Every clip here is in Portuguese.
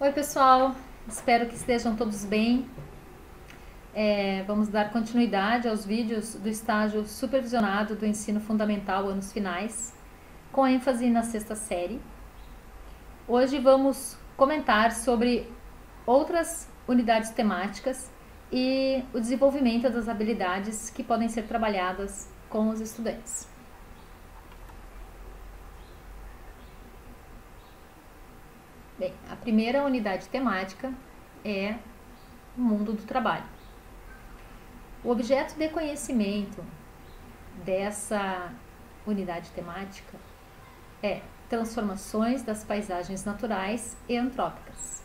Oi pessoal, espero que estejam todos bem. Vamos dar continuidade aos vídeos do estágio supervisionado do ensino fundamental anos finais, com ênfase na sexta série. Hoje vamos comentar sobre outras unidades temáticas e o desenvolvimento das habilidades que podem ser trabalhadas com os estudantes. Bem, a primeira unidade temática é o mundo do trabalho. O objeto de conhecimento dessa unidade temática é transformações das paisagens naturais e antrópicas.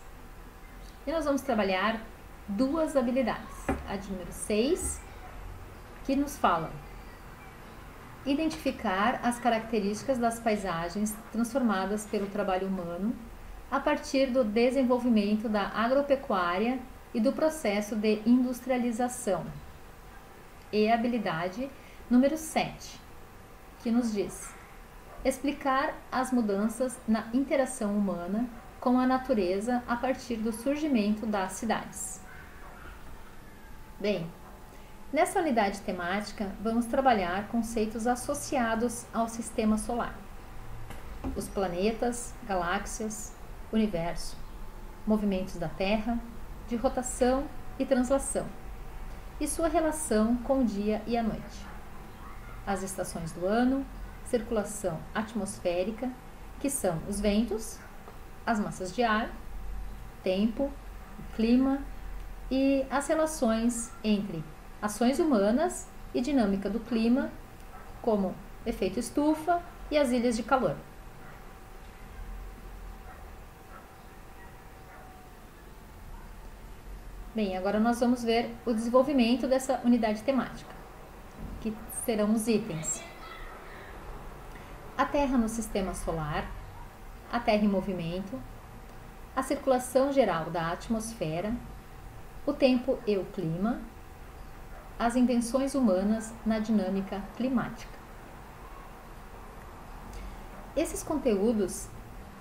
E nós vamos trabalhar duas habilidades. A de número 6, que nos fala identificar as características das paisagens transformadas pelo trabalho humano a partir do desenvolvimento da agropecuária e do processo de industrialização. E a habilidade número 7, que nos diz explicar as mudanças na interação humana com a natureza a partir do surgimento das cidades. Bem, nessa unidade temática vamos trabalhar conceitos associados ao sistema solar. Os planetas, galáxias, universo, movimentos da Terra, de rotação e translação, e sua relação com o dia e a noite. As estações do ano, circulação atmosférica, que são os ventos, as massas de ar, tempo, o clima e as relações entre ações humanas e dinâmica do clima, como efeito estufa e as ilhas de calor. Bem, agora nós vamos ver o desenvolvimento dessa unidade temática, que serão os itens. A Terra no sistema solar, a Terra em movimento, a circulação geral da atmosfera, o tempo e o clima, as invenções humanas na dinâmica climática. Esses conteúdos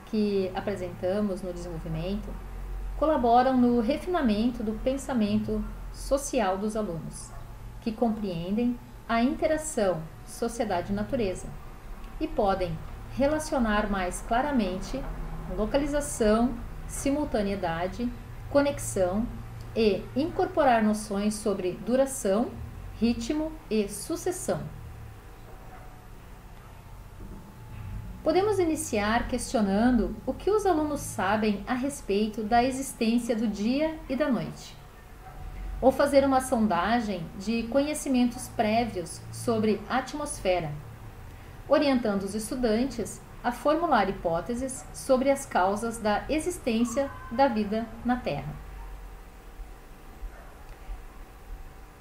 que apresentamos no desenvolvimento colaboram no refinamento do pensamento social dos alunos, que compreendem a interação sociedade-natureza e podem relacionar mais claramente localização, simultaneidade, conexão e incorporar noções sobre duração, ritmo e sucessão. Podemos iniciar questionando o que os alunos sabem a respeito da existência do dia e da noite, ou fazer uma sondagem de conhecimentos prévios sobre a atmosfera, orientando os estudantes a formular hipóteses sobre as causas da existência da vida na Terra.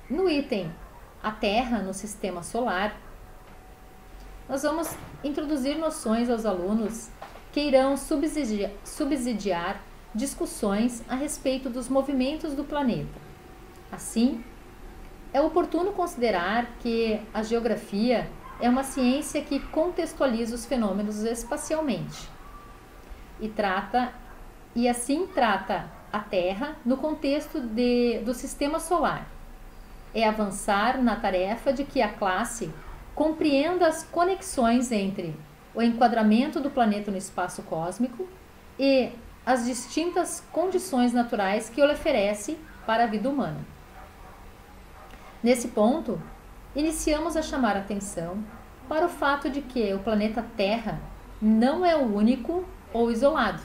No item A Terra no Sistema Solar, nós vamos introduzir noções aos alunos que irão subsidiar discussões a respeito dos movimentos do planeta. Assim, é oportuno considerar que a geografia é uma ciência que contextualiza os fenômenos espacialmente e assim trata a Terra no contexto do sistema solar. É avançar na tarefa de que a classe compreenda as conexões entre o enquadramento do planeta no espaço cósmico e as distintas condições naturais que ele oferece para a vida humana. Nesse ponto, iniciamos a chamar a atenção para o fato de que o planeta Terra não é o único ou isolado,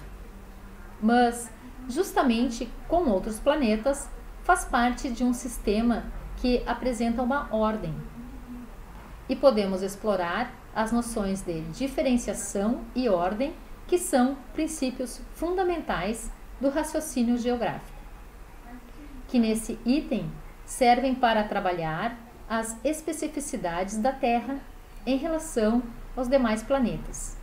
mas, justamente com outros planetas, faz parte de um sistema que apresenta uma ordem. E podemos explorar as noções de diferenciação e ordem, que são princípios fundamentais do raciocínio geográfico, que nesse item servem para trabalhar as especificidades da Terra em relação aos demais planetas,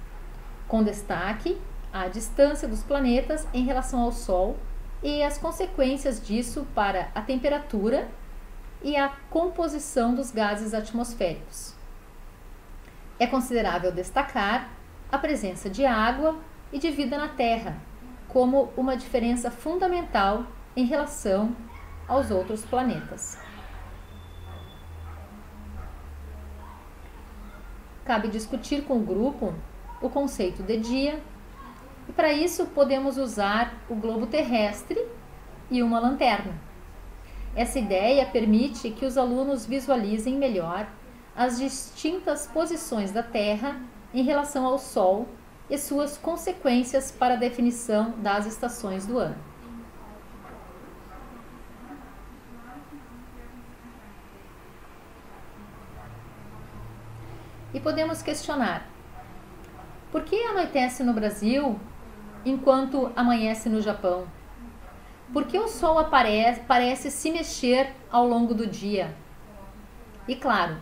com destaque à distância dos planetas em relação ao Sol e as consequências disso para a temperatura e a composição dos gases atmosféricos. É considerável destacar a presença de água e de vida na Terra, como uma diferença fundamental em relação aos outros planetas. Cabe discutir com o grupo o conceito de dia, e para isso podemos usar o globo terrestre e uma lanterna. Essa ideia permite que os alunos visualizem melhor as distintas posições da Terra em relação ao Sol e suas consequências para a definição das estações do ano. E podemos questionar: por que anoitece no Brasil enquanto amanhece no Japão? Por que o Sol parece se mexer ao longo do dia? E claro,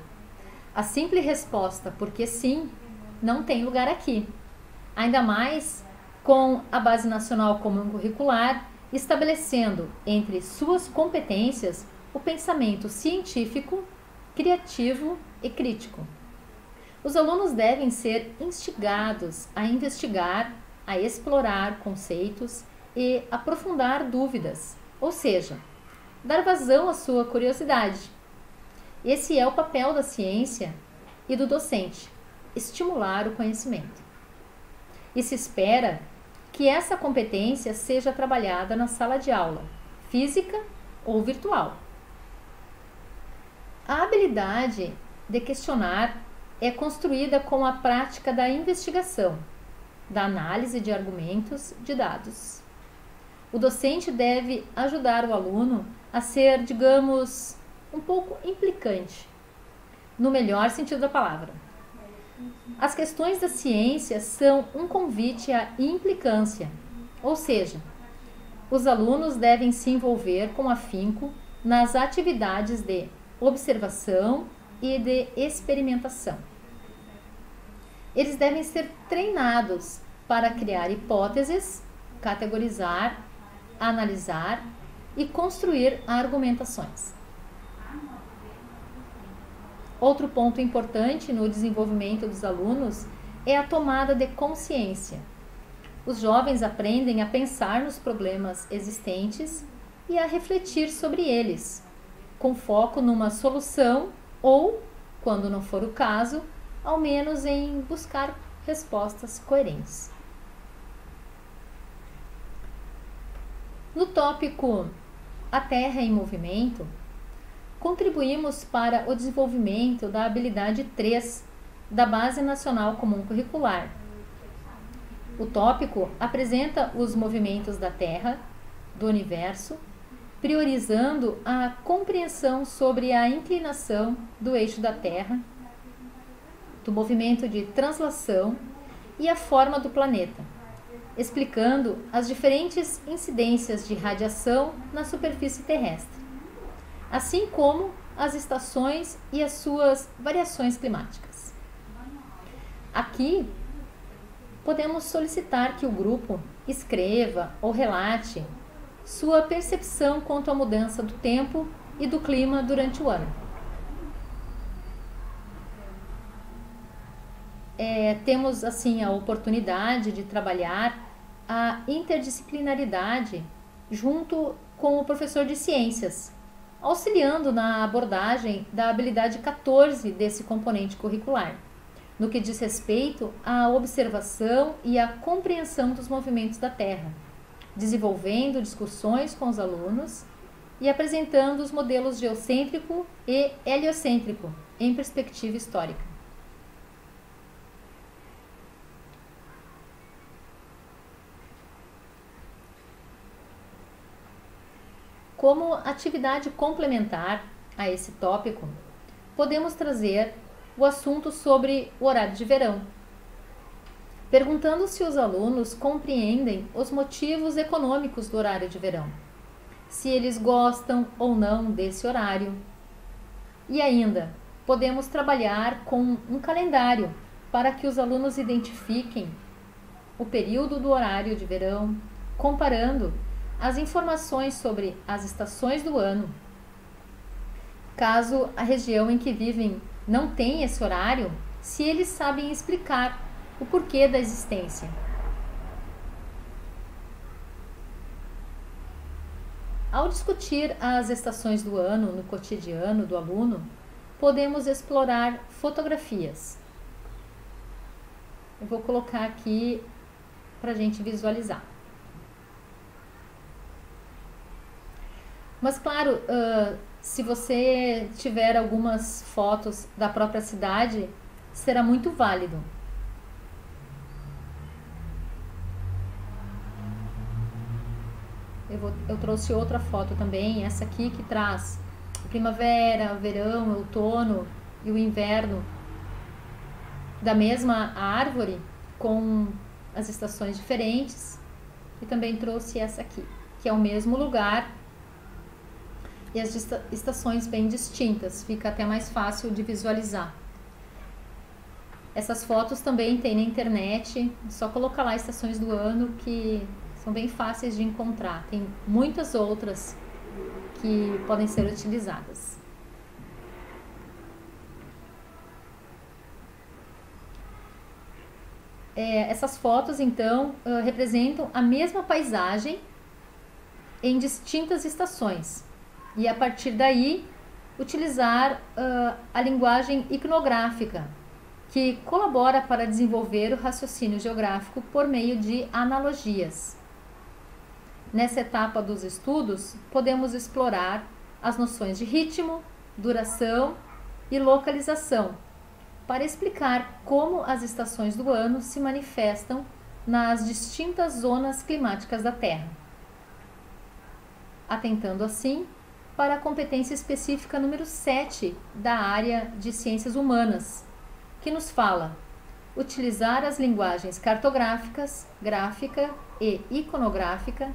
a simples resposta porque sim não tem lugar aqui. Ainda mais com a Base Nacional Comum Curricular estabelecendo entre suas competências o pensamento científico, criativo e crítico. Os alunos devem ser instigados a investigar, a explorar conceitos e aprofundar dúvidas, ou seja, dar vazão à sua curiosidade. Esse é o papel da ciência e do docente, estimular o conhecimento. E se espera que essa competência seja trabalhada na sala de aula, física ou virtual. A habilidade de questionar é construída com a prática da investigação, da análise de argumentos, de dados. O docente deve ajudar o aluno a ser, digamos, um pouco implicante, no melhor sentido da palavra. As questões da ciência são um convite à implicância, ou seja, os alunos devem se envolver com afinco nas atividades de observação e de experimentação. Eles devem ser treinados para criar hipóteses, categorizar, analisar e construir argumentações. Outro ponto importante no desenvolvimento dos alunos é a tomada de consciência. Os jovens aprendem a pensar nos problemas existentes e a refletir sobre eles, com foco numa solução ou, quando não for o caso, ao menos em buscar respostas coerentes. No tópico A Terra em Movimento, contribuímos para o desenvolvimento da habilidade 3 da Base Nacional Comum Curricular. O tópico apresenta os movimentos da Terra, do Universo, priorizando a compreensão sobre a inclinação do eixo da Terra, do movimento de translação e a forma do planeta, explicando as diferentes incidências de radiação na superfície terrestre, assim como as estações e as suas variações climáticas. Aqui, podemos solicitar que o grupo escreva ou relate sua percepção quanto à mudança do tempo e do clima durante o ano. Temos assim a oportunidade de trabalhar a interdisciplinaridade junto com o professor de ciências, auxiliando na abordagem da habilidade 14 desse componente curricular, no que diz respeito à observação e à compreensão dos movimentos da Terra, desenvolvendo discussões com os alunos e apresentando os modelos geocêntrico e heliocêntrico em perspectiva histórica. Como atividade complementar a esse tópico, podemos trazer o assunto sobre o horário de verão, perguntando se os alunos compreendem os motivos econômicos do horário de verão, se eles gostam ou não desse horário. E ainda, podemos trabalhar com um calendário para que os alunos identifiquem o período do horário de verão, comparando as informações sobre as estações do ano. Caso a região em que vivem não tenha esse horário, se eles sabem explicar o porquê da existência. Ao discutir as estações do ano no cotidiano do aluno, podemos explorar fotografias. Eu vou colocar aqui para a gente visualizar. Mas claro, se você tiver algumas fotos da própria cidade, será muito válido. Eu trouxe outra foto também, essa aqui que traz a primavera, o verão, o outono e o inverno da mesma árvore, com as estações diferentes. E também trouxe essa aqui, que é o mesmo lugar e as estações bem distintas, fica até mais fácil de visualizar. Essas fotos também tem na internet, é só colocar lá estações do ano que são bem fáceis de encontrar. Tem muitas outras que podem ser utilizadas. Essas fotos, então, representam a mesma paisagem em distintas estações. E a partir daí, utilizar a linguagem iconográfica, que colabora para desenvolver o raciocínio geográfico por meio de analogias. Nessa etapa dos estudos, podemos explorar as noções de ritmo, duração e localização, para explicar como as estações do ano se manifestam nas distintas zonas climáticas da Terra, atentando assim para a competência específica número 7 da área de ciências humanas, que nos fala utilizar as linguagens cartográficas, gráfica e iconográfica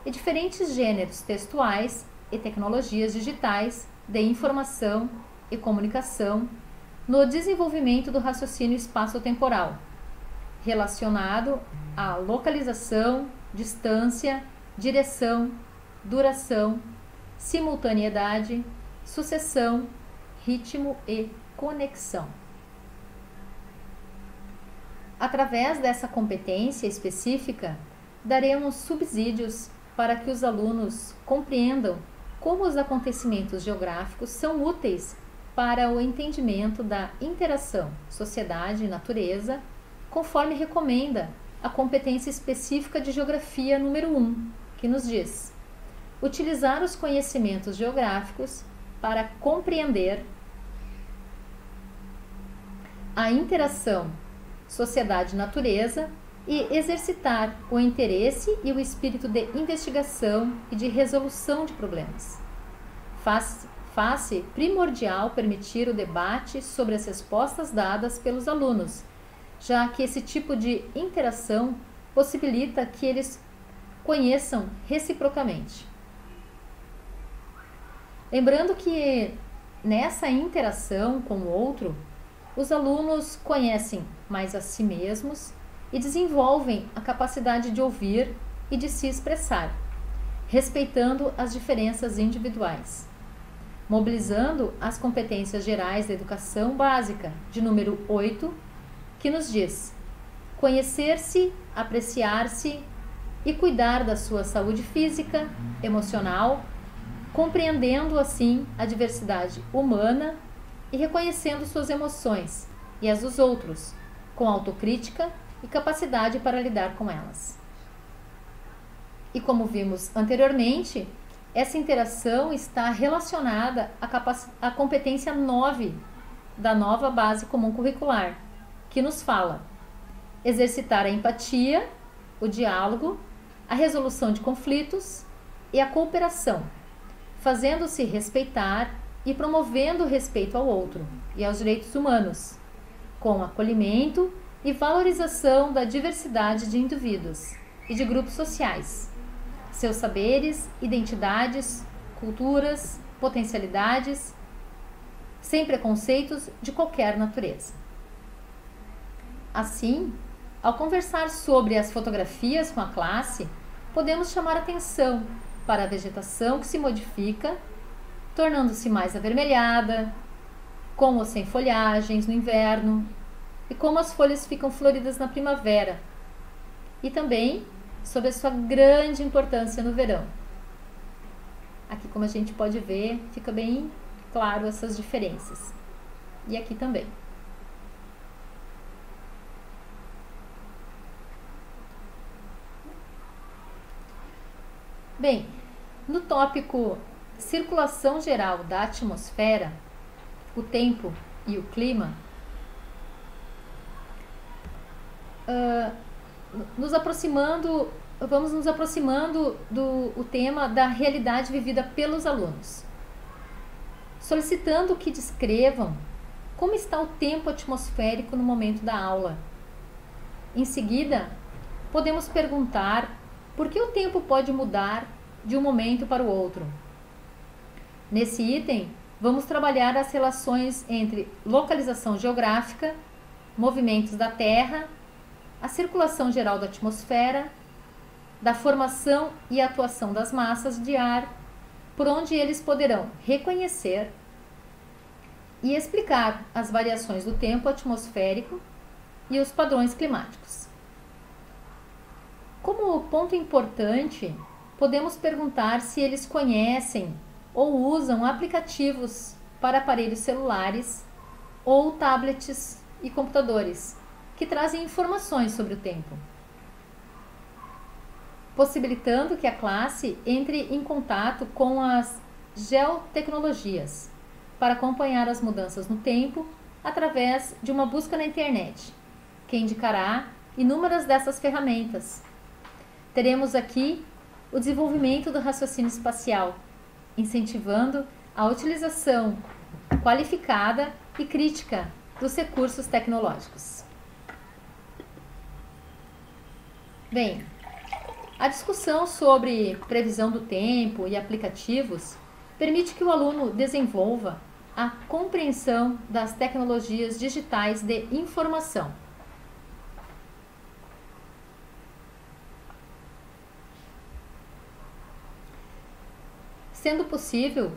e diferentes gêneros textuais e tecnologias digitais de informação e comunicação no desenvolvimento do raciocínio espaço-temporal, relacionado à localização, distância, direção, duração, simultaneidade, sucessão, ritmo e conexão. Através dessa competência específica, daremos subsídios para que os alunos compreendam como os acontecimentos geográficos são úteis para o entendimento da interação sociedade e natureza, conforme recomenda a competência específica de geografia número 1, que nos diz: utilizar os conhecimentos geográficos para compreender a interação sociedade-natureza e exercitar o interesse e o espírito de investigação e de resolução de problemas. Faz-se primordial permitir o debate sobre as respostas dadas pelos alunos, já que esse tipo de interação possibilita que eles conheçam reciprocamente. Lembrando que nessa interação com o outro, os alunos conhecem mais a si mesmos e desenvolvem a capacidade de ouvir e de se expressar, respeitando as diferenças individuais, mobilizando as competências gerais da educação básica, de número 8, que nos diz: conhecer-se, apreciar-se e cuidar da sua saúde física, emocional, compreendendo assim a diversidade humana e reconhecendo suas emoções e as dos outros, com autocrítica e capacidade para lidar com elas. E como vimos anteriormente, essa interação está relacionada à competência 9 da nova base comum curricular, que nos fala exercitar a empatia, o diálogo, a resolução de conflitos e a cooperação, fazendo-se respeitar e promovendo o respeito ao outro e aos direitos humanos, com acolhimento e valorização da diversidade de indivíduos e de grupos sociais, seus saberes, identidades, culturas, potencialidades, sem preconceitos de qualquer natureza. Assim, ao conversar sobre as fotografias com a classe, podemos chamar atenção para a vegetação que se modifica, tornando-se mais avermelhada, com ou sem folhagens no inverno, e como as folhas ficam floridas na primavera, e também sobre a sua grande importância no verão. como a gente pode ver, fica bem claro essas diferenças. E aqui também. Bem, no tópico circulação geral da atmosfera, o tempo e o clima, vamos nos aproximando do tema da realidade vivida pelos alunos, solicitando que descrevam como está o tempo atmosférico no momento da aula. Em seguida, podemos perguntar por que o tempo pode mudar de um momento para o outro. Nesse item, vamos trabalhar as relações entre localização geográfica, movimentos da Terra, a circulação geral da atmosfera, da formação e atuação das massas de ar, por onde eles poderão reconhecer e explicar as variações do tempo atmosférico e os padrões climáticos. Como ponto importante, podemos perguntar se eles conhecem ou usam aplicativos para aparelhos celulares ou tablets e computadores que trazem informações sobre o tempo, possibilitando que a classe entre em contato com as geotecnologias para acompanhar as mudanças no tempo através de uma busca na internet, que indicará inúmeras dessas ferramentas. Teremos aqui o desenvolvimento do raciocínio espacial, incentivando a utilização qualificada e crítica dos recursos tecnológicos. Bem, a discussão sobre previsão do tempo e aplicativos permite que o aluno desenvolva a compreensão das tecnologias digitais de informação. Sendo possível,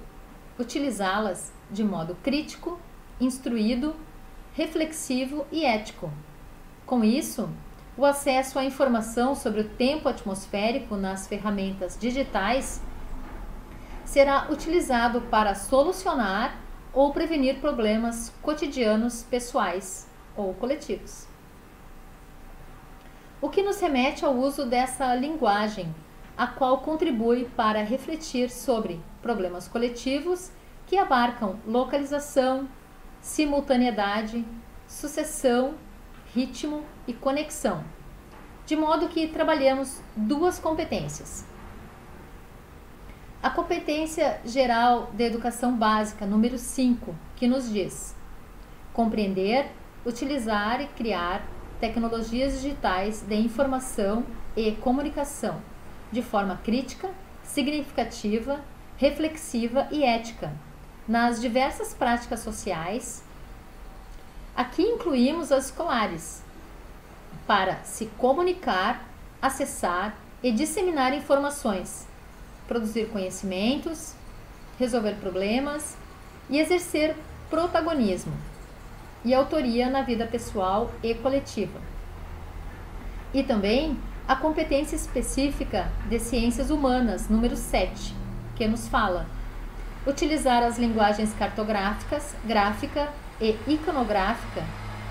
utilizá-las de modo crítico, instruído, reflexivo e ético. Com isso, o acesso à informação sobre o tempo atmosférico nas ferramentas digitais será utilizado para solucionar ou prevenir problemas cotidianos, pessoais ou coletivos. O que nos remete ao uso dessa linguagem, a qual contribui para refletir sobre problemas coletivos que abarcam localização, simultaneidade, sucessão, ritmo e conexão, de modo que trabalhamos duas competências. A competência geral da educação básica, número 5, que nos diz: compreender, utilizar e criar tecnologias digitais de informação e comunicação de forma crítica, significativa, reflexiva e ética, nas diversas práticas sociais. Aqui incluímos as escolares, para se comunicar, acessar e disseminar informações, produzir conhecimentos, resolver problemas e exercer protagonismo e autoria na vida pessoal e coletiva. E também a competência específica de ciências humanas, número 7, que nos fala: utilizar as linguagens cartográficas, gráfica e iconográfica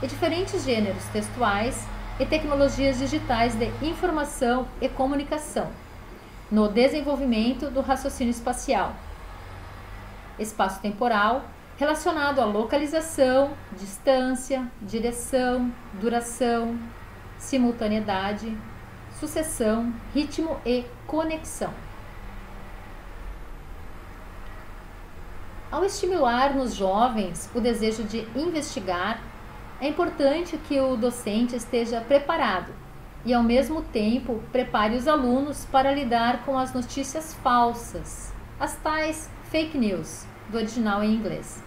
e diferentes gêneros textuais e tecnologias digitais de informação e comunicação no desenvolvimento do raciocínio espacial, espaço-temporal, relacionado à localização, distância, direção, duração, simultaneidade, sucessão, ritmo e conexão. Ao estimular nos jovens o desejo de investigar, é importante que o docente esteja preparado e, ao mesmo tempo, prepare os alunos para lidar com as notícias falsas, as tais fake news, do original em inglês.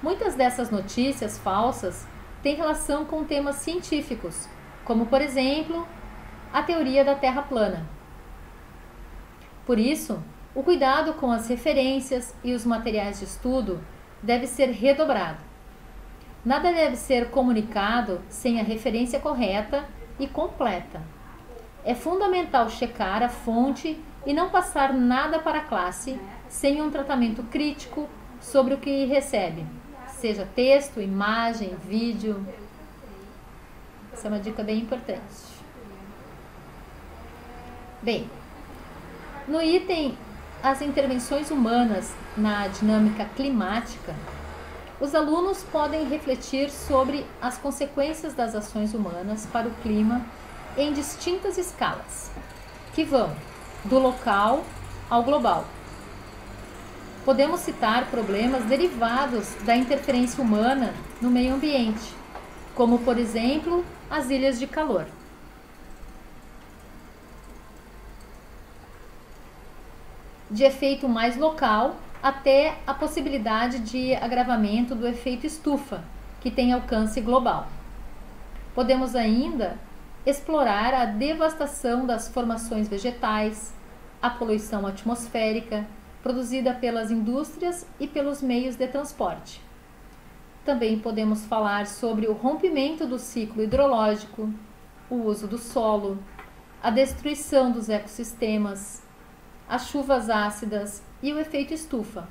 Muitas dessas notícias falsas têm relação com temas científicos, como, por exemplo, a teoria da Terra plana. Por isso, o cuidado com as referências e os materiais de estudo deve ser redobrado. Nada deve ser comunicado sem a referência correta e completa. É fundamental checar a fonte e não passar nada para a classe sem um tratamento crítico sobre o que recebe, seja texto, imagem, vídeo. Essa é uma dica bem importante. Bem, no item As intervenções humanas na dinâmica climática, os alunos podem refletir sobre as consequências das ações humanas para o clima em distintas escalas, que vão do local ao global. Podemos citar problemas derivados da interferência humana no meio ambiente, como, por exemplo, as ilhas de calor. De efeito mais local, até a possibilidade de agravamento do efeito estufa, que tem alcance global. Podemos ainda explorar a devastação das formações vegetais, a poluição atmosférica produzida pelas indústrias e pelos meios de transporte. Também podemos falar sobre o rompimento do ciclo hidrológico, o uso do solo, a destruição dos ecossistemas, as chuvas ácidas e o efeito estufa.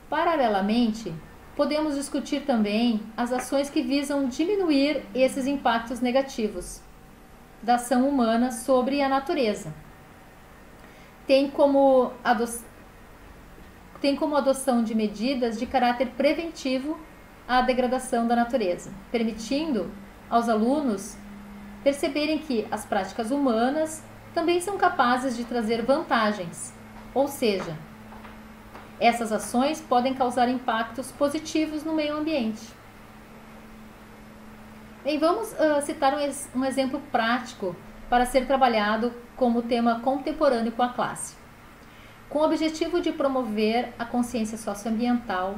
Paralelamente, podemos discutir também as ações que visam diminuir esses impactos negativos da ação humana sobre a natureza. Tem como adoção de medidas de caráter preventivo à degradação da natureza, permitindo aos alunos perceberem que as práticas humanas também são capazes de trazer vantagens, ou seja, essas ações podem causar impactos positivos no meio ambiente. Bem, vamos citar um exemplo prático para ser trabalhado como tema contemporâneo com a classe. Com o objetivo de promover a consciência socioambiental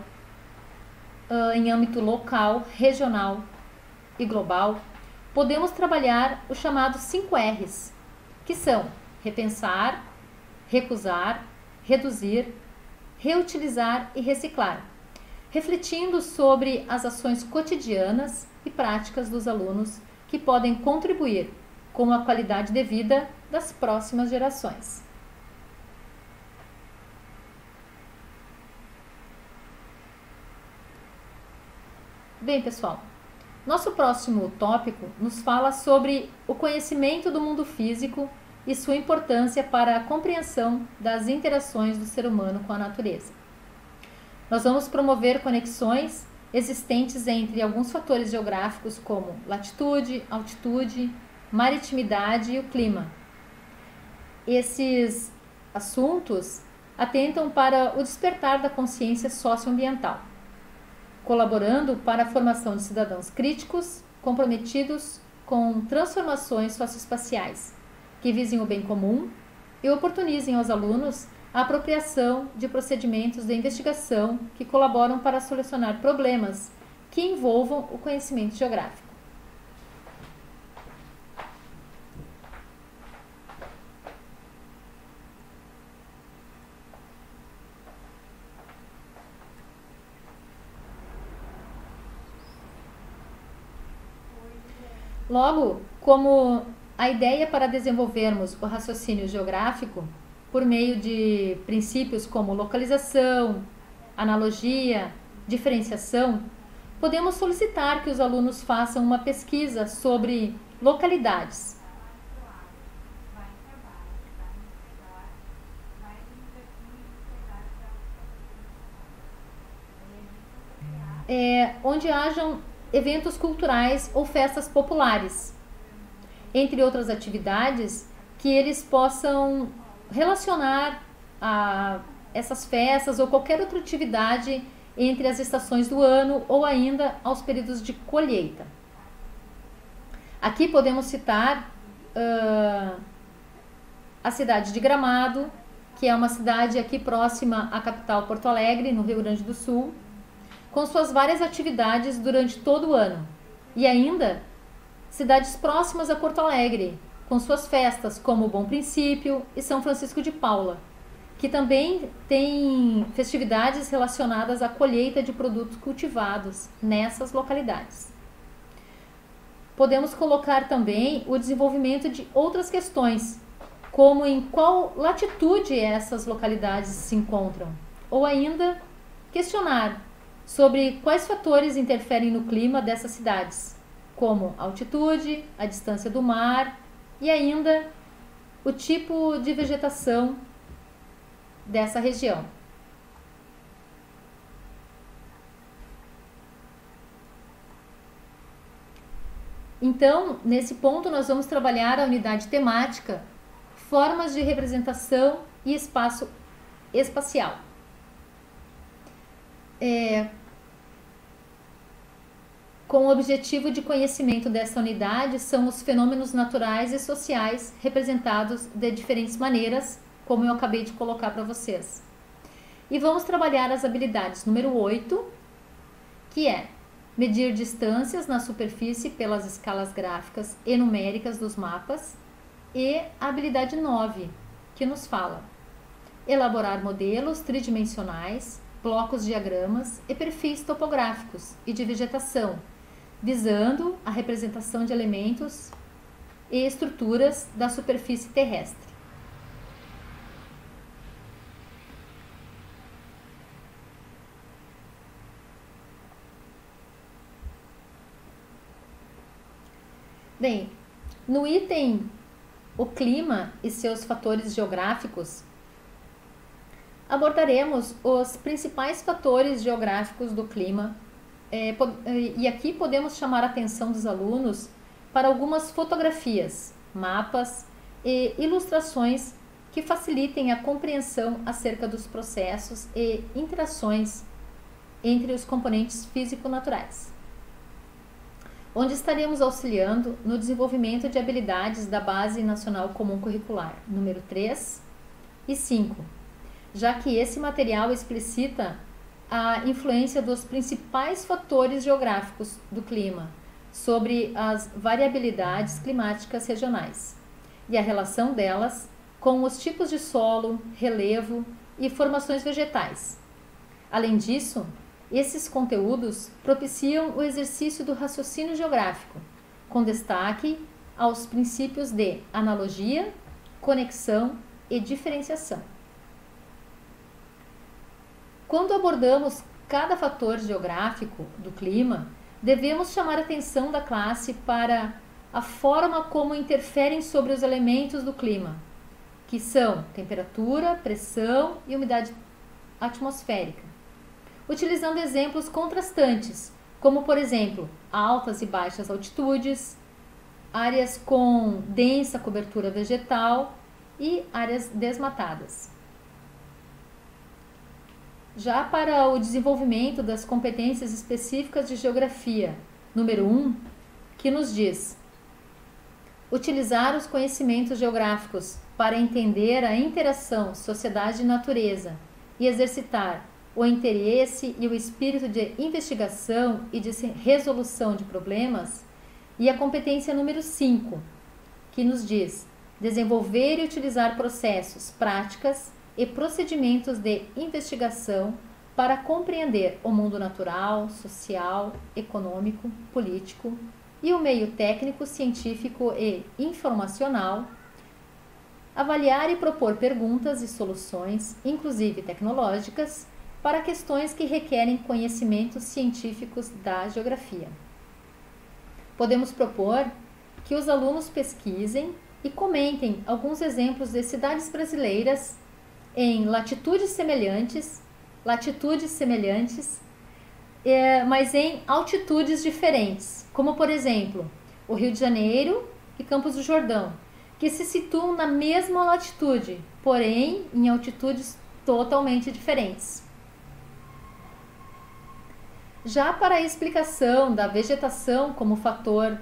em âmbito local, regional e global, podemos trabalhar os chamados 5 R's, que são repensar, recusar, reduzir, reutilizar e reciclar, refletindo sobre as ações cotidianas e práticas dos alunos que podem contribuir com a qualidade de vida das próximas gerações. Bem, pessoal, nosso próximo tópico nos fala sobre o conhecimento do mundo físico e sua importância para a compreensão das interações do ser humano com a natureza. Nós vamos promover conexões existentes entre alguns fatores geográficos como latitude, altitude, maritimidade e o clima. Esses assuntos atentam para o despertar da consciência socioambiental, colaborando para a formação de cidadãos críticos, comprometidos com transformações socioespaciais, que visem o bem comum e oportunizem aos alunos a apropriação de procedimentos de investigação que colaboram para solucionar problemas que envolvam o conhecimento geográfico. Logo, como a ideia para desenvolvermos o raciocínio geográfico por meio de princípios como localização, analogia, diferenciação, podemos solicitar que os alunos façam uma pesquisa sobre localidades. Onde hajam eventos culturais ou festas populares, entre outras atividades que eles possam relacionar a essas festas ou qualquer outra atividade entre as estações do ano ou ainda aos períodos de colheita. Aqui podemos citar a cidade de Gramado, que é uma cidade aqui próxima à capital Porto Alegre, no Rio Grande do Sul, com suas várias atividades durante todo o ano. E ainda cidades próximas a Porto Alegre, com suas festas como Bom Princípio e São Francisco de Paula, que também tem festividades relacionadas à colheita de produtos cultivados nessas localidades. Podemos colocar também o desenvolvimento de outras questões, como em qual latitude essas localidades se encontram, ou ainda questionar sobre quais fatores interferem no clima dessas cidades, como a altitude, a distância do mar e ainda o tipo de vegetação dessa região. Então, nesse ponto, nós vamos trabalhar a unidade temática, formas de representação e espaço espacial. Com o objetivo de conhecimento dessa unidade são os fenômenos naturais e sociais representados de diferentes maneiras, como eu acabei de colocar para vocês. E vamos trabalhar as habilidades número 8, que é medir distâncias na superfície pelas escalas gráficas e numéricas dos mapas, e a habilidade 9, que nos fala elaborar modelos tridimensionais, blocos diagramas e perfis topográficos e de vegetação, visando a representação de elementos e estruturas da superfície terrestre. Bem, no item o clima e seus fatores geográficos, abordaremos os principais fatores geográficos do clima, e aqui podemos chamar a atenção dos alunos para algumas fotografias, mapas e ilustrações que facilitem a compreensão acerca dos processos e interações entre os componentes físico-naturais, onde estaremos auxiliando no desenvolvimento de habilidades da Base Nacional Comum Curricular, número 3 e 5, já que esse material explicita a influência dos principais fatores geográficos do clima sobre as variabilidades climáticas regionais e a relação delas com os tipos de solo, relevo e formações vegetais. Além disso, esses conteúdos propiciam o exercício do raciocínio geográfico, com destaque aos princípios de analogia, conexão e diferenciação. Quando abordamos cada fator geográfico do clima, devemos chamar a atenção da classe para a forma como interferem sobre os elementos do clima, que são temperatura, pressão e umidade atmosférica, utilizando exemplos contrastantes, como por exemplo, altas e baixas altitudes, áreas com densa cobertura vegetal e áreas desmatadas. Já para o desenvolvimento das competências específicas de geografia, número 1, que nos diz: utilizar os conhecimentos geográficos para entender a interação sociedade e natureza e exercitar o interesse e o espírito de investigação e de resolução de problemas. E a competência número 5, que nos diz: desenvolver e utilizar processos, práticas e procedimentos de investigação para compreender o mundo natural, social, econômico, político e o meio técnico, científico e informacional, avaliar e propor perguntas e soluções, inclusive tecnológicas, para questões que requerem conhecimentos científicos da geografia. Podemos propor que os alunos pesquisem e comentem alguns exemplos de cidades brasileiras em latitudes semelhantes, mas em altitudes diferentes, como por exemplo, o Rio de Janeiro e Campos do Jordão, que se situam na mesma latitude, porém em altitudes totalmente diferentes. Já para a explicação da vegetação como fator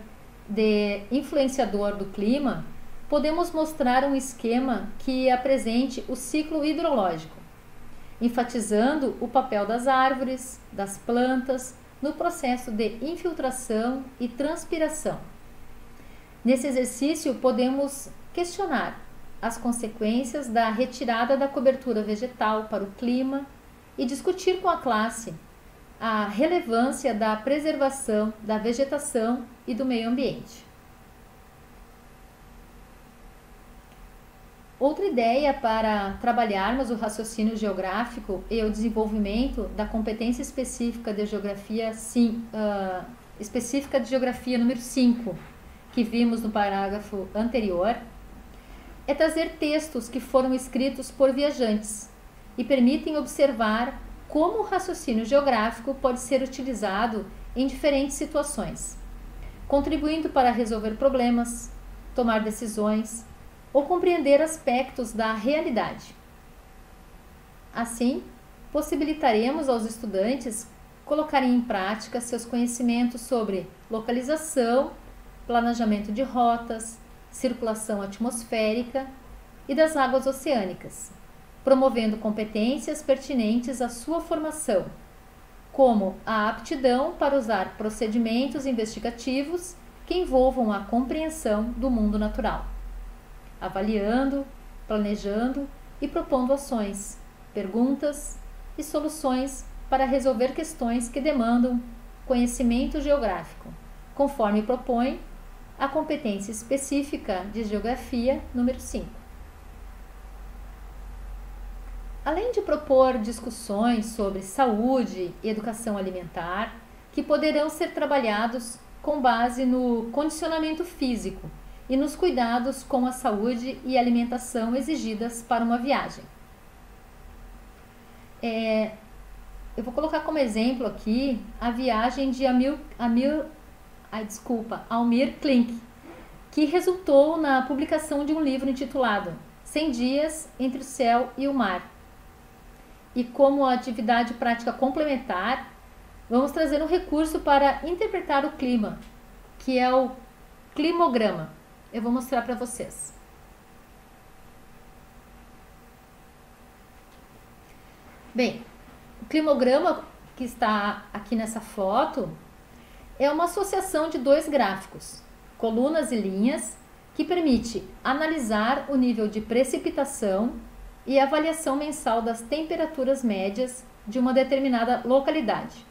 influenciador do clima, podemos mostrar um esquema que apresente o ciclo hidrológico, enfatizando o papel das árvores, das plantas, no processo de infiltração e transpiração. Nesse exercício, podemos questionar as consequências da retirada da cobertura vegetal para o clima e discutir com a classe a relevância da preservação da vegetação e do meio ambiente. Outra ideia para trabalharmos o raciocínio geográfico e o desenvolvimento da competência específica de geografia, específica de geografia número 5, que vimos no parágrafo anterior, é trazer textos que foram escritos por viajantes e permitem observar como o raciocínio geográfico pode ser utilizado em diferentes situações, contribuindo para resolver problemas, tomar decisões ou compreender aspectos da realidade. Assim, possibilitaremos aos estudantes colocarem em prática seus conhecimentos sobre localização, planejamento de rotas, circulação atmosférica e das águas oceânicas, promovendo competências pertinentes à sua formação, como a aptidão para usar procedimentos investigativos que envolvam a compreensão do mundo natural, avaliando, planejando e propondo ações, perguntas e soluções para resolver questões que demandam conhecimento geográfico, conforme propõe a competência específica de geografia número 5. Além de propor discussões sobre saúde e educação alimentar, que poderão ser trabalhados com base no condicionamento físico e nos cuidados com a saúde e alimentação exigidas para uma viagem. Eu vou colocar como exemplo aqui a viagem de Almir Klink, que resultou na publicação de um livro intitulado 100 Dias entre o Céu e o Mar. E como atividade prática complementar, vamos trazer um recurso para interpretar o clima, que é o climograma. Eu vou mostrar para vocês. Bem, o climograma que está aqui nessa foto é uma associação de dois gráficos, colunas e linhas, que permite analisar o nível de precipitação e avaliação mensal das temperaturas médias de uma determinada localidade.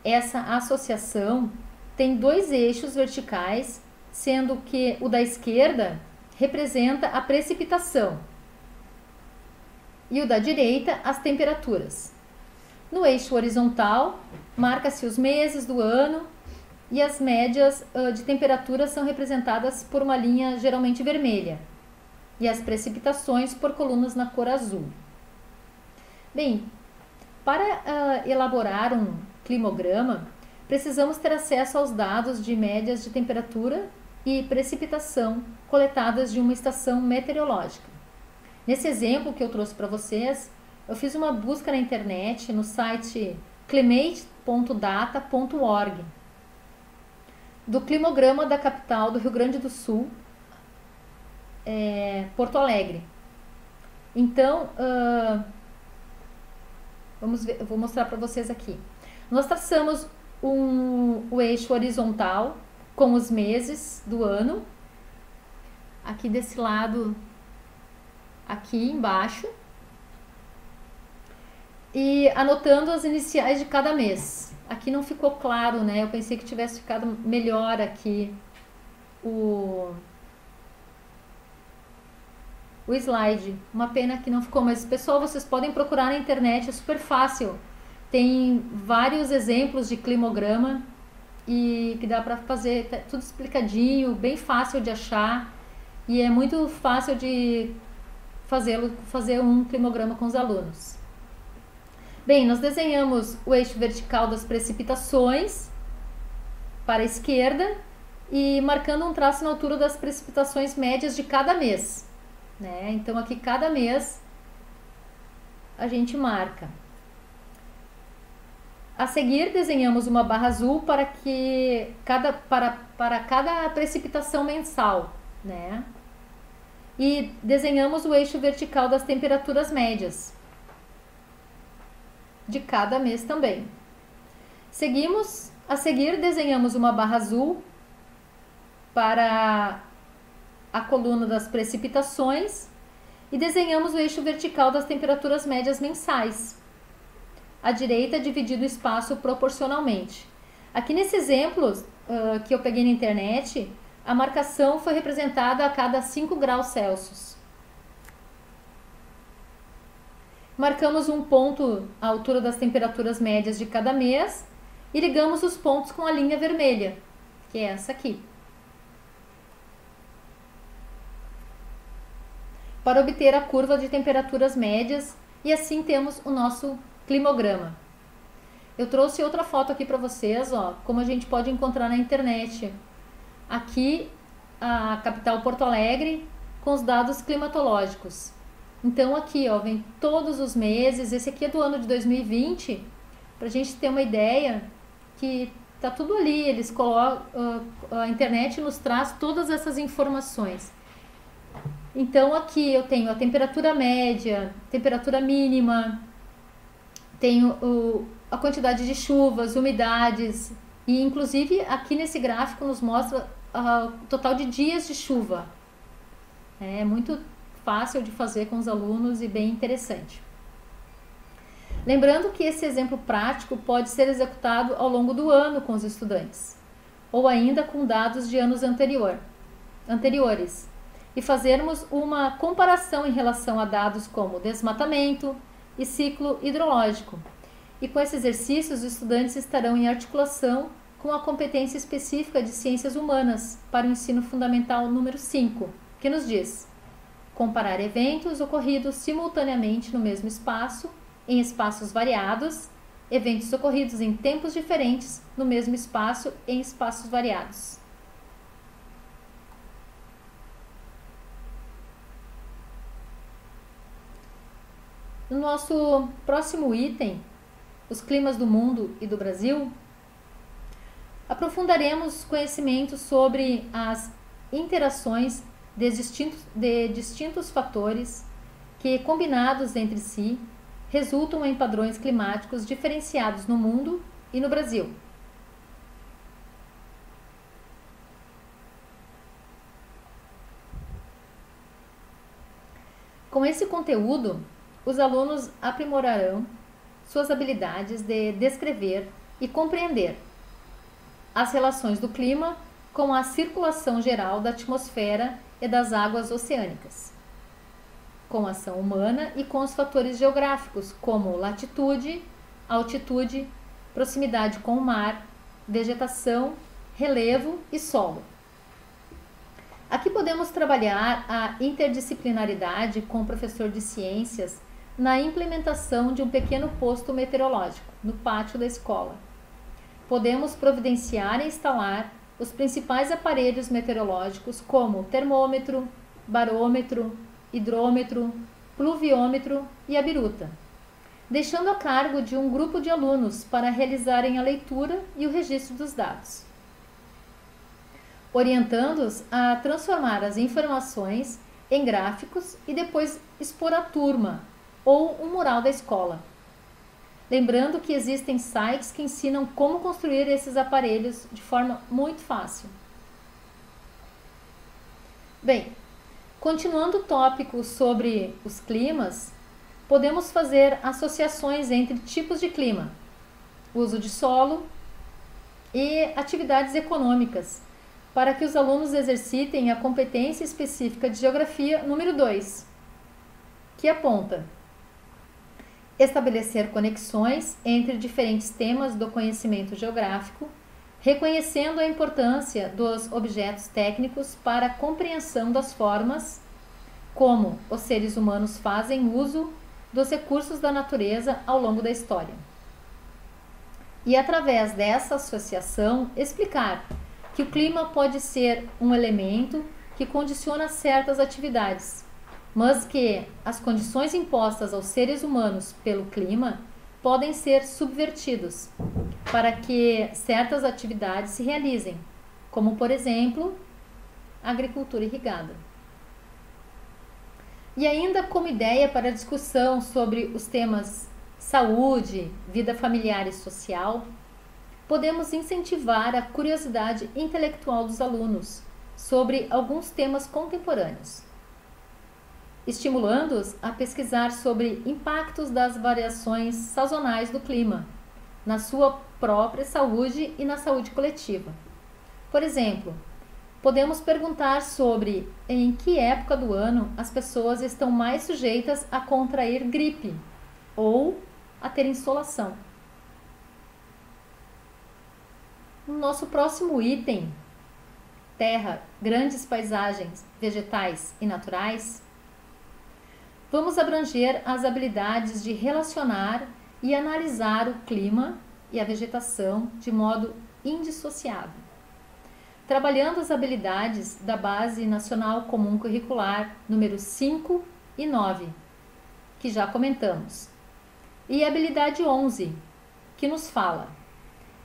Essa associação tem dois eixos verticais, sendo que o da esquerda representa a precipitação e o da direita as temperaturas. No eixo horizontal, marca-se os meses do ano e as médias de temperatura são representadas por uma linha geralmente vermelha e as precipitações por colunas na cor azul. Bem, para elaborar um climograma, precisamos ter acesso aos dados de médias de temperatura e precipitação coletadas de uma estação meteorológica. Nesse exemplo que eu trouxe para vocês, eu fiz uma busca na internet no site climate.data.org do climograma da capital do Rio Grande do Sul, Porto Alegre. Então, vamos ver, eu vou mostrar para vocês aqui. Nós traçamos o eixo horizontal com os meses do ano, aqui desse lado, aqui embaixo, e anotando as iniciais de cada mês. Aqui não ficou claro, né? Eu pensei que tivesse ficado melhor aqui o slide. Uma pena que não ficou, mas pessoal, vocês podem procurar na internet, é super fácil. Tem vários exemplos de climograma e que dá para fazer tudo explicadinho, bem fácil de achar e é muito fácil de fazer um climograma com os alunos. Bem, nós desenhamos o eixo vertical das precipitações para a esquerda e marcando um traço na altura das precipitações médias de cada mês, né? Então aqui cada mês a gente marca. A seguir desenhamos uma barra azul para cada precipitação mensal, né? E desenhamos o eixo vertical das temperaturas médias de cada mês também. A seguir desenhamos uma barra azul para a coluna das precipitações e desenhamos o eixo vertical das temperaturas médias mensais. À direita, dividido o espaço proporcionalmente. Aqui nesse exemplo que eu peguei na internet, a marcação foi representada a cada 5 graus Celsius. Marcamos um ponto à altura das temperaturas médias de cada mês e ligamos os pontos com a linha vermelha, que é essa aqui, para obter a curva de temperaturas médias, e assim temos o nosso climograma. Eu trouxe outra foto aqui para vocês, ó, como a gente pode encontrar na internet. Aqui a capital Porto Alegre com os dados climatológicos. Então aqui, ó, vem todos os meses. Esse aqui é do ano de 2020, para a gente ter uma ideia que tá tudo ali. Eles colocam, a internet nos traz todas essas informações. Então aqui eu tenho a temperatura média, temperatura mínima, tenho a quantidade de chuvas, umidades, e inclusive aqui nesse gráfico nos mostra o total de dias de chuva. É muito fácil de fazer com os alunos e bem interessante. Lembrando que esse exemplo prático pode ser executado ao longo do ano com os estudantes, ou ainda com dados de anos anteriores, e fazermos uma comparação em relação a dados como desmatamento e ciclo hidrológico. E com esses exercícios, os estudantes estarão em articulação com a competência específica de ciências humanas para o ensino fundamental número 5, que nos diz: comparar eventos ocorridos simultaneamente no mesmo espaço, em espaços variados, eventos ocorridos em tempos diferentes no mesmo espaço, em espaços variados. No nosso próximo item, os climas do mundo e do Brasil, aprofundaremos conhecimentos sobre as interações de distintos fatores que, combinados entre si, resultam em padrões climáticos diferenciados no mundo e no Brasil. Com esse conteúdo, os alunos aprimorarão suas habilidades de descrever e compreender as relações do clima com a circulação geral da atmosfera e das águas oceânicas, com a ação humana e com os fatores geográficos, como latitude, altitude, proximidade com o mar, vegetação, relevo e solo. Aqui podemos trabalhar a interdisciplinaridade com o professor de ciências na implementação de um pequeno posto meteorológico no pátio da escola. Podemos providenciar e instalar os principais aparelhos meteorológicos como termômetro, barômetro, hidrômetro, pluviômetro e a biruta, deixando a cargo de um grupo de alunos para realizarem a leitura e o registro dos dados, orientando-os a transformar as informações em gráficos e depois expor à turma ou um mural da escola. Lembrando que existem sites que ensinam como construir esses aparelhos de forma muito fácil. Bem, continuando o tópico sobre os climas, podemos fazer associações entre tipos de clima, uso de solo e atividades econômicas, para que os alunos exercitem a competência específica de geografia número 2, que aponta: estabelecer conexões entre diferentes temas do conhecimento geográfico, reconhecendo a importância dos objetos técnicos para a compreensão das formas como os seres humanos fazem uso dos recursos da natureza ao longo da história. E através dessa associação, explicar que o clima pode ser um elemento que condiciona certas atividades, mas que as condições impostas aos seres humanos pelo clima podem ser subvertidos para que certas atividades se realizem, como, por exemplo, a agricultura irrigada. E ainda como ideia para a discussão sobre os temas saúde, vida familiar e social, podemos incentivar a curiosidade intelectual dos alunos sobre alguns temas contemporâneos, estimulando-os a pesquisar sobre impactos das variações sazonais do clima na sua própria saúde e na saúde coletiva. Por exemplo, podemos perguntar sobre em que época do ano as pessoas estão mais sujeitas a contrair gripe ou a ter insolação. No nosso próximo item, terra, grandes paisagens vegetais e naturais, vamos abranger as habilidades de relacionar e analisar o clima e a vegetação de modo indissociável, trabalhando as habilidades da Base Nacional Comum Curricular número 5 e 9, que já comentamos, e a habilidade 11, que nos fala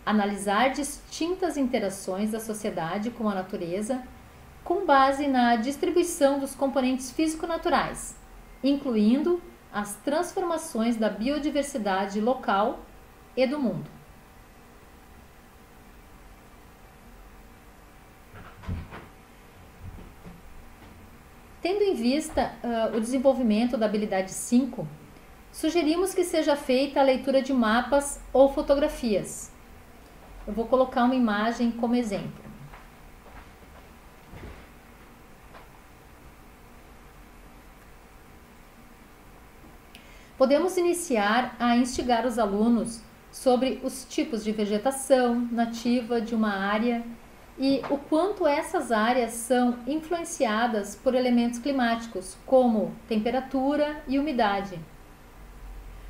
analisar distintas interações da sociedade com a natureza com base na distribuição dos componentes físico-naturais, incluindo as transformações da biodiversidade local e do mundo. Tendo em vista o desenvolvimento da habilidade 5, sugerimos que seja feita a leitura de mapas ou fotografias. Eu vou colocar uma imagem como exemplo. Podemos iniciar a instigar os alunos sobre os tipos de vegetação nativa de uma área e o quanto essas áreas são influenciadas por elementos climáticos, como temperatura e umidade,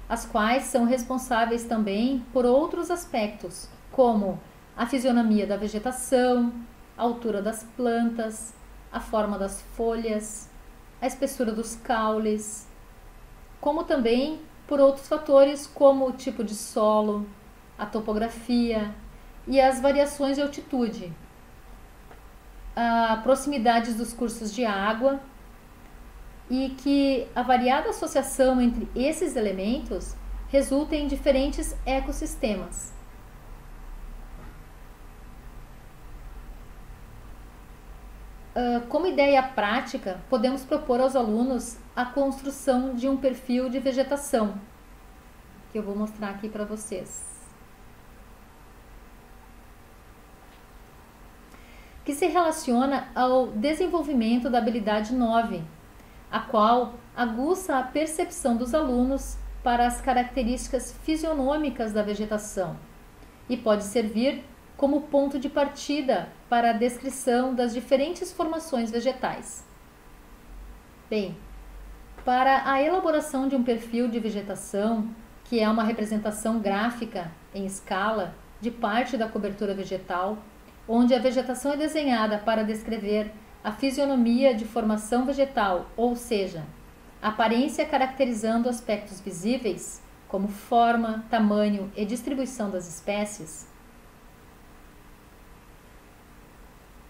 as quais são responsáveis também por outros aspectos, como a fisionomia da vegetação, a altura das plantas, a forma das folhas, a espessura dos caules, como também por outros fatores como o tipo de solo, a topografia e as variações de altitude, a proximidade dos cursos de água, e que a variada associação entre esses elementos resulta em diferentes ecossistemas. Como ideia prática, podemos propor aos alunos a construção de um perfil de vegetação, que eu vou mostrar aqui para vocês, que se relaciona ao desenvolvimento da habilidade 9, a qual aguça a percepção dos alunos para as características fisionômicas da vegetação e pode servir como ponto de partida para a descrição das diferentes formações vegetais. Bem, para a elaboração de um perfil de vegetação, que é uma representação gráfica em escala de parte da cobertura vegetal, onde a vegetação é desenhada para descrever a fisionomia de formação vegetal, ou seja, a aparência caracterizando aspectos visíveis, como forma, tamanho e distribuição das espécies.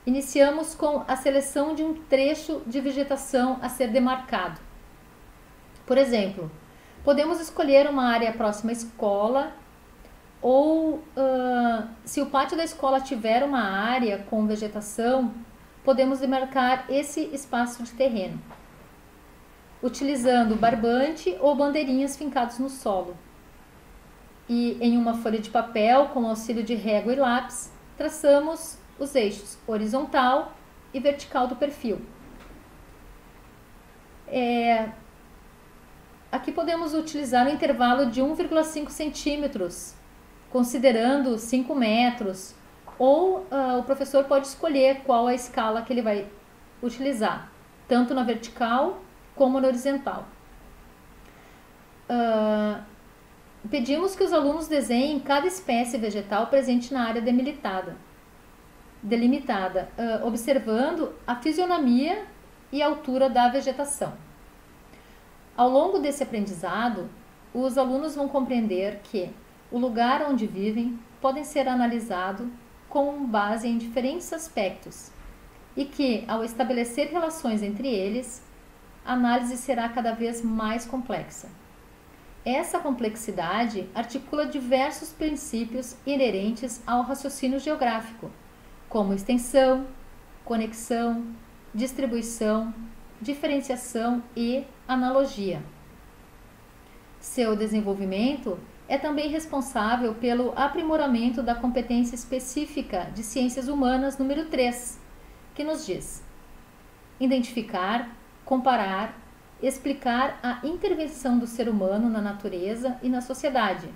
Iniciamos com a seleção de um trecho de vegetação a ser demarcado. Por exemplo, podemos escolher uma área próxima à escola ou, se o pátio da escola tiver uma área com vegetação, podemos demarcar esse espaço de terreno, utilizando barbante ou bandeirinhas fincados no solo. E em uma folha de papel, com auxílio de régua e lápis, traçamos os eixos horizontal e vertical do perfil. Aqui podemos utilizar o intervalo de 1,5 centímetros, considerando 5 metros, ou o professor pode escolher qual a escala que ele vai utilizar, tanto na vertical como na horizontal. Pedimos que os alunos desenhem cada espécie vegetal presente na área delimitada, observando a fisionomia e a altura da vegetação. Ao longo desse aprendizado, os alunos vão compreender que o lugar onde vivem pode ser analisado com base em diferentes aspectos e que, ao estabelecer relações entre eles, a análise será cada vez mais complexa. Essa complexidade articula diversos princípios inerentes ao raciocínio geográfico, como extensão, conexão, distribuição, diferenciação e analogia. Seu desenvolvimento é também responsável pelo aprimoramento da competência específica de ciências humanas número 3, que nos diz: identificar, comparar, explicar a intervenção do ser humano na natureza e na sociedade,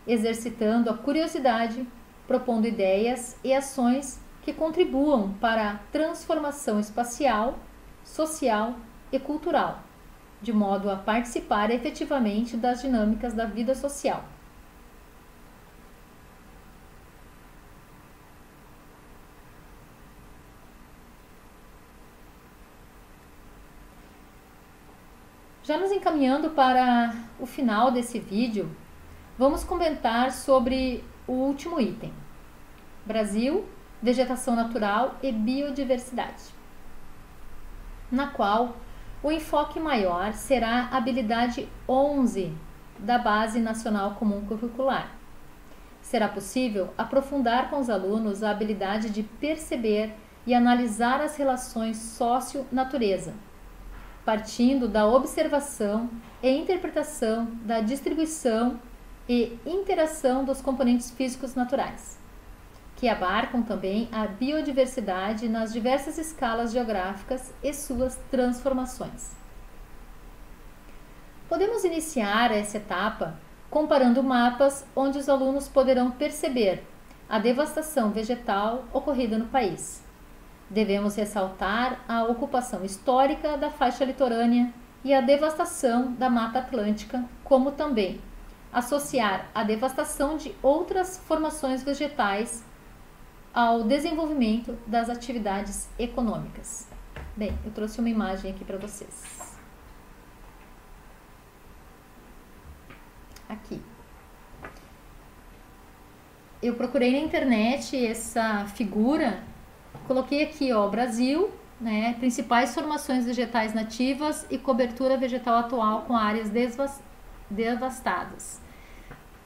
exercitando a curiosidade, propondo ideias e ações que contribuam para a transformação espacial, social e cultural, de modo a participar efetivamente das dinâmicas da vida social. Já nos encaminhando para o final desse vídeo, vamos comentar sobre o último item: Brasil, vegetação natural e biodiversidade, na qual o enfoque maior será a habilidade 11 da Base Nacional Comum Curricular. Será possível aprofundar com os alunos a habilidade de perceber e analisar as relações sócio-natureza, partindo da observação e interpretação da distribuição e interação dos componentes físicos naturais, que abarcam também a biodiversidade nas diversas escalas geográficas e suas transformações. Podemos iniciar essa etapa comparando mapas onde os alunos poderão perceber a devastação vegetal ocorrida no país. Devemos ressaltar a ocupação histórica da faixa litorânea e a devastação da Mata Atlântica, como também associar a devastação de outras formações vegetais ao desenvolvimento das atividades econômicas. Bem, eu trouxe uma imagem aqui para vocês. Aqui. Eu procurei na internet essa figura, coloquei aqui, ó, Brasil, né, principais formações vegetais nativas e cobertura vegetal atual com áreas devastadas.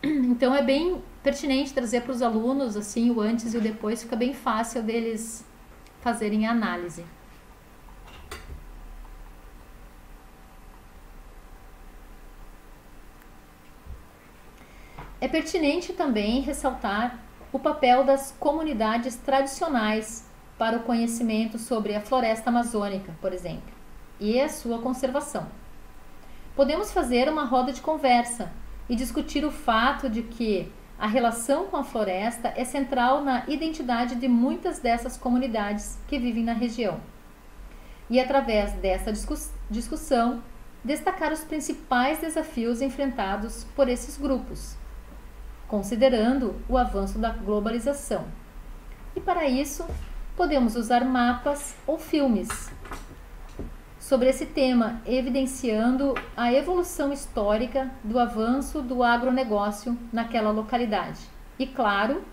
Então é bem pertinente trazer para os alunos assim o antes e o depois, fica bem fácil deles fazerem a análise. É pertinente também ressaltar o papel das comunidades tradicionais para o conhecimento sobre a floresta amazônica, por exemplo, e a sua conservação. Podemos fazer uma roda de conversa e discutir o fato de que a relação com a floresta é central na identidade de muitas dessas comunidades que vivem na região. E através dessa discussão, destacar os principais desafios enfrentados por esses grupos, considerando o avanço da globalização. E para isso, podemos usar mapas ou filmes sobre esse tema, evidenciando a evolução histórica do avanço do agronegócio naquela localidade. E, claro,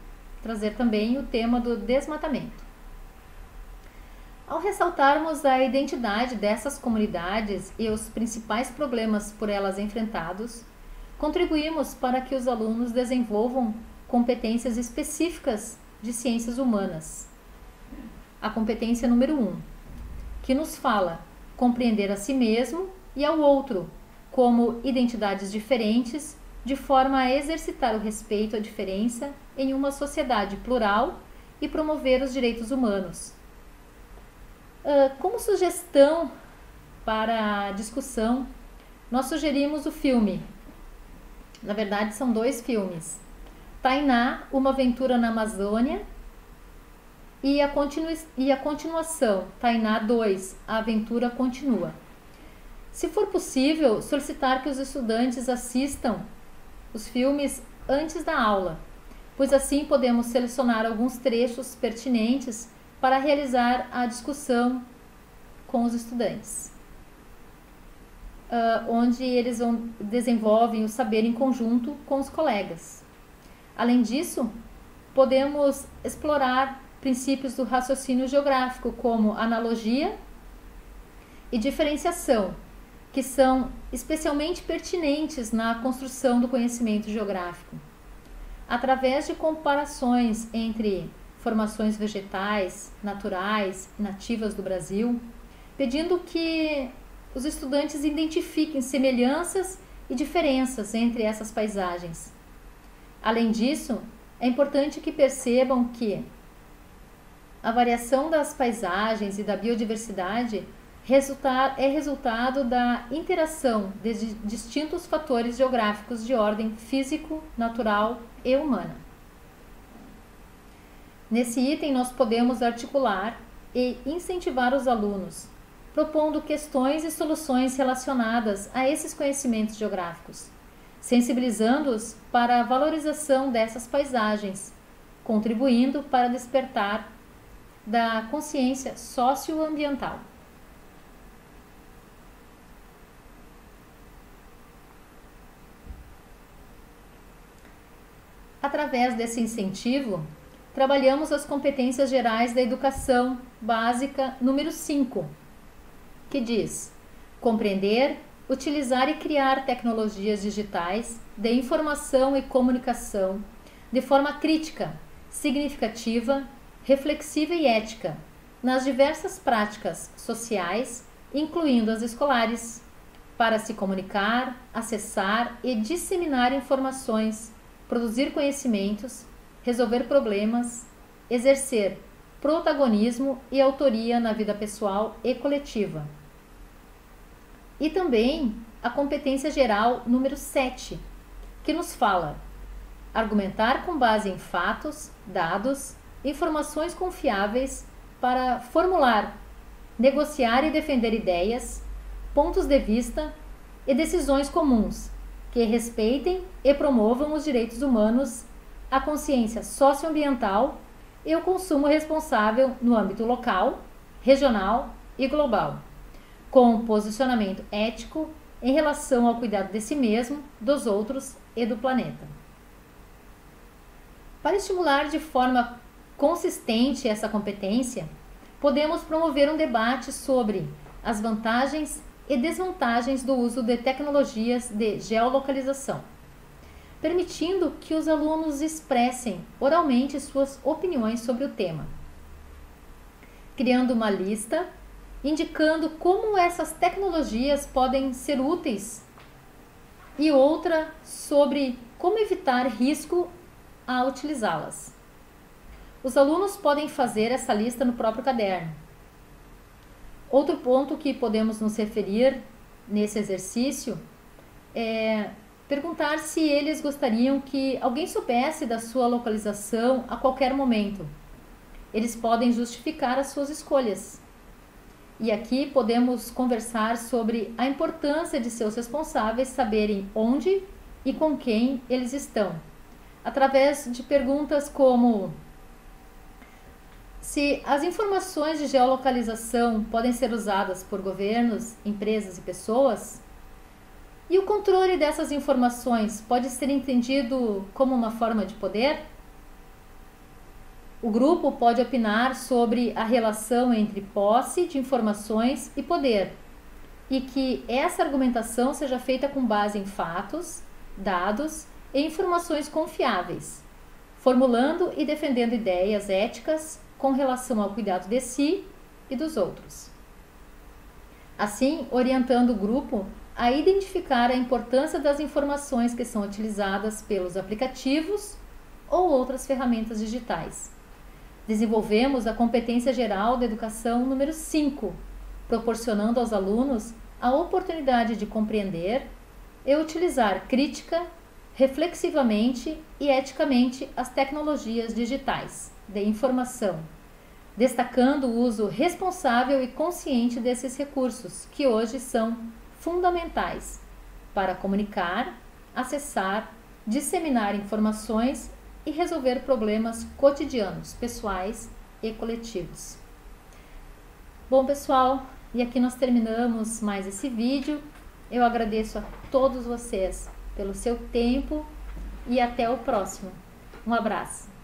trazer também o tema do desmatamento. Ao ressaltarmos a identidade dessas comunidades e os principais problemas por elas enfrentados, contribuímos para que os alunos desenvolvam competências específicas de ciências humanas. A competência número 1, que nos fala compreender a si mesmo e ao outro como identidades diferentes, de forma a exercitar o respeito à diferença em uma sociedade plural e promover os direitos humanos. Como sugestão para a discussão, nós sugerimos o filme. Na verdade, são 2 filmes. Tainá, Uma Aventura na Amazônia, e a continuação, Tainá 2, A Aventura Continua. Se for possível, solicitar que os estudantes assistam os filmes antes da aula, pois assim podemos selecionar alguns trechos pertinentes para realizar a discussão com os estudantes, onde eles desenvolvem o saber em conjunto com os colegas. Além disso, podemos explorar princípios do raciocínio geográfico, como analogia e diferenciação, que são especialmente pertinentes na construção do conhecimento geográfico, através de comparações entre formações vegetais, naturais e nativas do Brasil, pedindo que os estudantes identifiquem semelhanças e diferenças entre essas paisagens. Além disso, é importante que percebam que a variação das paisagens e da biodiversidade é resultado da interação de distintos fatores geográficos de ordem físico, natural e humana. Nesse item, nós podemos articular e incentivar os alunos, propondo questões e soluções relacionadas a esses conhecimentos geográficos, sensibilizando-os para a valorização dessas paisagens, contribuindo para despertar da consciência socioambiental. Através desse incentivo, trabalhamos as competências gerais da educação básica número 5, que diz: compreender, utilizar e criar tecnologias digitais de informação e comunicação de forma crítica, significativa, reflexiva e ética, nas diversas práticas sociais, incluindo as escolares, para se comunicar, acessar e disseminar informações, produzir conhecimentos, resolver problemas, exercer protagonismo e autoria na vida pessoal e coletiva. E também a competência geral número 7, que nos fala: argumentar com base em fatos, dados, informações confiáveis para formular, negociar e defender ideias, pontos de vista e decisões comuns que respeitem e promovam os direitos humanos, a consciência socioambiental e o consumo responsável no âmbito local, regional e global, com posicionamento ético em relação ao cuidado de si mesmo, dos outros e do planeta. Para estimular de forma consistente essa competência, podemos promover um debate sobre as vantagens e desvantagens do uso de tecnologias de geolocalização, permitindo que os alunos expressem oralmente suas opiniões sobre o tema, criando uma lista indicando como essas tecnologias podem ser úteis e outra sobre como evitar risco ao utilizá-las. Os alunos podem fazer essa lista no próprio caderno. Outro ponto que podemos nos referir nesse exercício é perguntar se eles gostariam que alguém soubesse da sua localização a qualquer momento. Eles podem justificar as suas escolhas. E aqui podemos conversar sobre a importância de seus responsáveis saberem onde e com quem eles estão, através de perguntas como: se as informações de geolocalização podem ser usadas por governos, empresas e pessoas, e o controle dessas informações pode ser entendido como uma forma de poder? O grupo pode opinar sobre a relação entre posse de informações e poder, e que essa argumentação seja feita com base em fatos, dados e informações confiáveis, formulando e defendendo ideias éticas com relação ao cuidado de si e dos outros. Assim, orientando o grupo a identificar a importância das informações que são utilizadas pelos aplicativos ou outras ferramentas digitais. Desenvolvemos a competência geral da educação número 5, proporcionando aos alunos a oportunidade de compreender e utilizar crítica, reflexivamente e eticamente as tecnologias digitais de informação, destacando o uso responsável e consciente desses recursos, que hoje são fundamentais para comunicar, acessar, disseminar informações e resolver problemas cotidianos, pessoais e coletivos. Bom, pessoal, e aqui nós terminamos mais esse vídeo. Eu agradeço a todos vocês pelo seu tempo e até o próximo. Um abraço.